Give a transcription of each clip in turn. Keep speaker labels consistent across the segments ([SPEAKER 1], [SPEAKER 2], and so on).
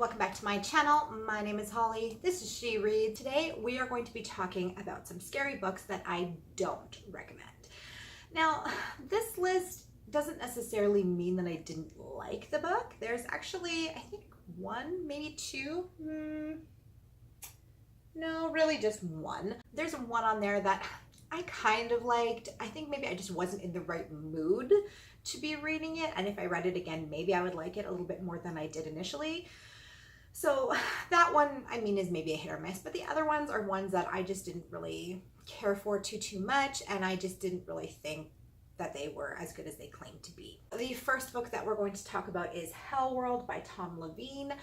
[SPEAKER 1] welcome back to my channel. My name is Holly. This is She Reads. Today we are going to be talking about some scary books that I don't recommend. Now, this list doesn't necessarily mean that I didn't like the book. There's actually, I think, one, maybe two. No, really just one. There's one on there that I kind of liked. I think maybe I just wasn't in the right mood to be reading it, and if I read it again, maybe I would like it a little bit more than I did initially. So that one, I mean, is maybe a hit or miss, but the other ones are ones that I just didn't really care for too much, and I just didn't really think that they were as good as they claimed to be. The first book that we're going to talk about is Hell World by Tom Levine.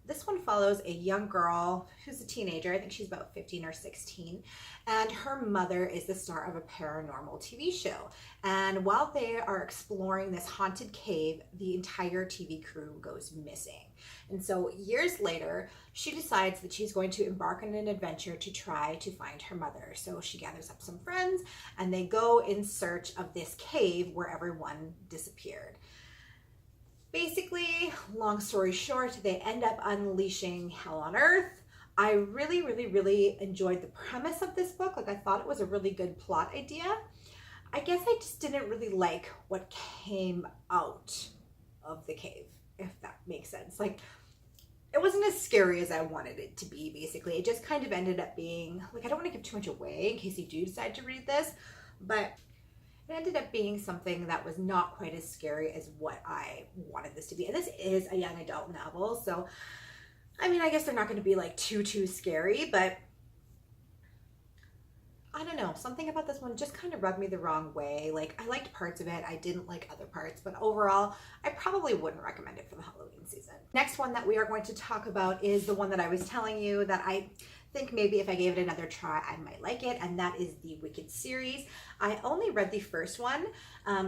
[SPEAKER 1] This one follows a young girl who's a teenager. I think she's about 15 or 16. And her mother is the star of a paranormal TV show. And while they are exploring this haunted cave, the entire TV crew goes missing. And so years later, she decides that she's going to embark on an adventure to try to find her mother. So she gathers up some friends and they go in search of this cave where everyone disappeared. Basically, long story short, they end up unleashing hell on earth. I really enjoyed the premise of this book. Like, I thought it was a really good plot idea. I guess I just didn't really like what came out of the cave, if that makes sense. Like, it wasn't as scary as I wanted it to be, basically. It just kind of ended up being, like, I don't want to give too much away in case you do decide to read this, but it ended up being something that was not quite as scary as what I wanted this to be. And this is a young adult novel, so I mean, I guess they're not going to be like too scary, but I don't know. Something about this one just kind of rubbed me the wrong way. Like, I liked parts of it, I didn't like other parts, but overall, I probably wouldn't recommend it for the Halloween season. Next one that we are going to talk about is the one that I was telling you that I think maybe if I gave it another try, I might like it, and that is the Wicked series. I only read the first one.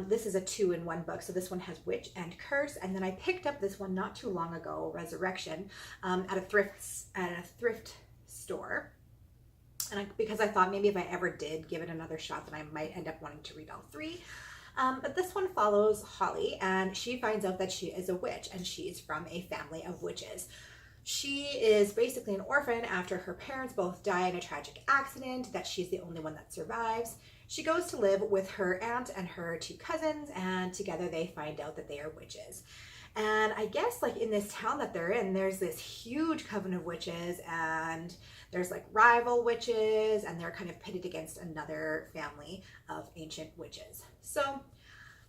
[SPEAKER 1] This is a 2-in-1 book, so this one has Witch and Curse, and then I picked up this one not too long ago, Resurrection, at a thrift store. And because I thought maybe if I ever did give it another shot, then I might end up wanting to read all three. But this one follows Holly, and she finds out that she is a witch, and she's from a family of witches. She is basically an orphan after her parents both die in a tragic accident, that she's the only one that survives. She goes to live with her aunt and her 2 cousins, and together they find out that they are witches. And I guess, like, in this town that they're in, there's this huge coven of witches, and there's like rival witches, and they're kind of pitted against another family of ancient witches. So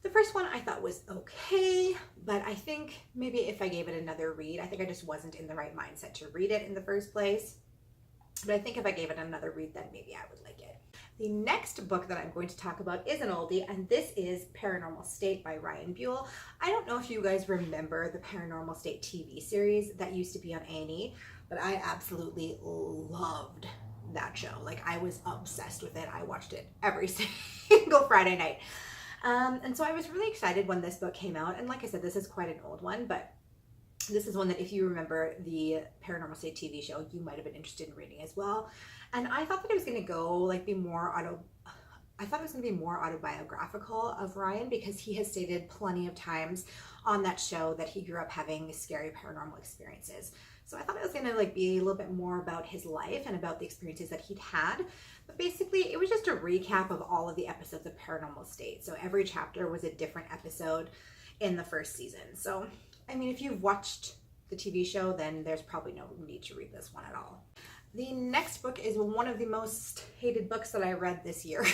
[SPEAKER 1] the first one I thought was okay, but I think maybe if I gave it another read, I think I just wasn't in the right mindset to read it in the first place. But I think if I gave it another read, then maybe I would like it. The next book that I'm going to talk about is an oldie, and this is Paranormal State by Ryan Buell. I don't know if you guys remember the Paranormal State TV series that used to be on A&E, but I absolutely loved that show. Like, I was obsessed with it. I watched it every single Friday night. And so I was really excited when this book came out. And like I said, this is quite an old one, but this is one that if you remember the Paranormal State TV show, you might have been interested in reading as well. And I thought that it was going to go like I thought it was going to be more autobiographical of Ryan, because he has stated plenty of times on that show that he grew up having scary paranormal experiences. So I thought it was going to like be a little bit more about his life and about the experiences that he'd had. But basically, it was just a recap of all of the episodes of Paranormal State. So every chapter was a different episode in the first season. So, I mean, if you've watched the TV show, then there's probably no need to read this one at all. The next book is one of the most hated books that I read this year.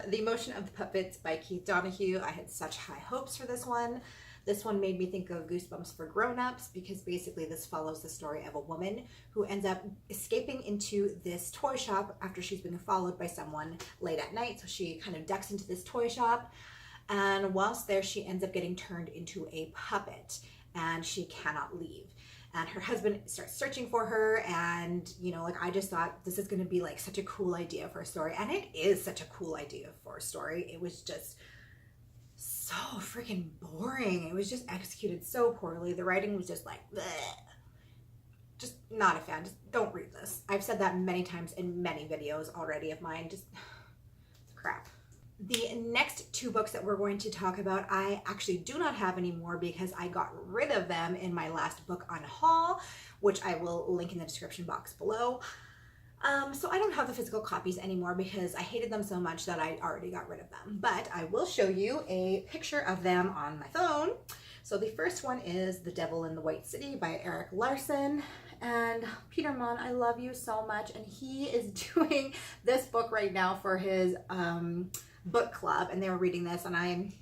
[SPEAKER 1] The Motion of the Puppets by Keith Donahue. I had such high hopes for this one. This one made me think of Goosebumps for Grown-Ups, because basically this follows the story of a woman who ends up escaping into this toy shop after she's been followed by someone late at night. So she kind of ducks into this toy shop, and whilst there, she ends up getting turned into a puppet, and she cannot leave. And her husband starts searching for her, and, you know, like, I just thought this is going to be like such a cool idea for a story, and it is such a cool idea for a story. It was just so freaking boring. It was just executed so poorly. The writing was just like, bleh. Just not a fan. Just don't read this. I've said that many times in many videos already of mine. Just crap. The next two books that we're going to talk about, I actually do not have anymore because I got rid of them in my last book, Unhaul, which I will link in the description box below. So I don't have the physical copies anymore because I hated them so much that I already got rid of them. But I will show you a picture of them on my phone. So the first one is The Devil in the White City by Eric Larson. And Peter Mon, I love you so much. And he is doing this book right now for his book club. And they were reading this, and I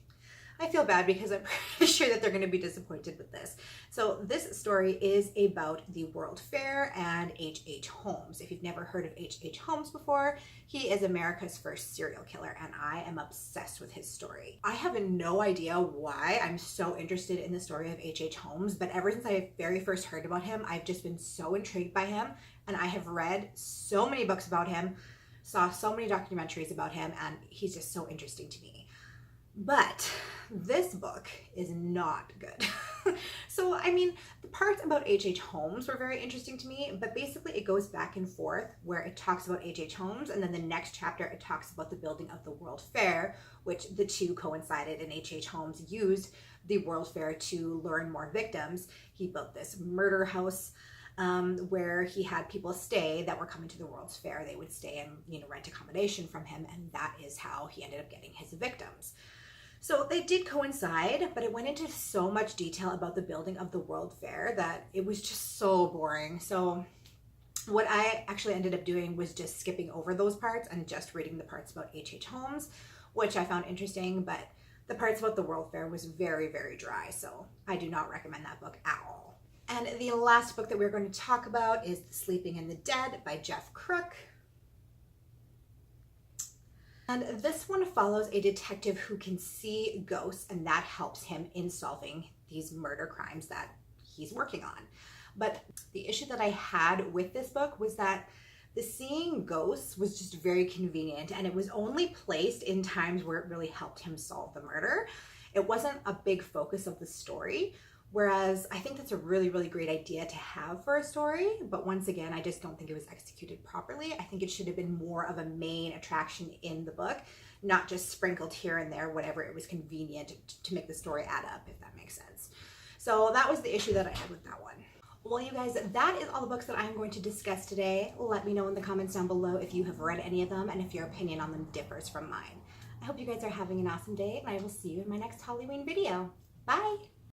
[SPEAKER 1] feel bad because I'm pretty sure that they're going to be disappointed with this. So this story is about the World Fair and H.H. Holmes. If you've never heard of H.H. Holmes before, he is America's first serial killer, and I am obsessed with his story. I have no idea why I'm so interested in the story of H.H. Holmes, but ever since I very first heard about him, I've just been so intrigued by him, and I have read so many books about him, saw so many documentaries about him, and he's just so interesting to me. But this book is not good. So, I mean, the parts about H.H. Holmes were very interesting to me, but basically it goes back and forth where it talks about H.H. Holmes, and then the next chapter it talks about the building of the World Fair, which the two coincided, and H.H. Holmes used the World Fair to lure more victims. He built this murder house where he had people stay that were coming to the World's Fair. They would stay and, rent accommodation from him, and that is how he ended up getting his victims. So they did coincide, but it went into so much detail about the building of the World Fair that it was just so boring. So what I actually ended up doing was just skipping over those parts and just reading the parts about H.H. Holmes, which I found interesting, but the parts about the World Fair was very, very dry. So I do not recommend that book at all. And the last book that we're going to talk about is The Sleeping and the Dead by Jeff Crook. And this one follows a detective who can see ghosts, and that helps him in solving these murder crimes that he's working on. But the issue that I had with this book was that the seeing ghosts was just very convenient, and it was only placed in times where it really helped him solve the murder. It wasn't a big focus of the story, whereas I think that's a really, really great idea to have for a story. But once again, I just don't think it was executed properly. I think it should have been more of a main attraction in the book, not just sprinkled here and there whenever it was convenient to make the story add up, if that makes sense. So that was the issue that I had with that one. Well, you guys, that is all the books that I'm going to discuss today. Let me know in the comments down below if you have read any of them and if your opinion on them differs from mine. I hope you guys are having an awesome day, and I will see you in my next Hollyween video. Bye!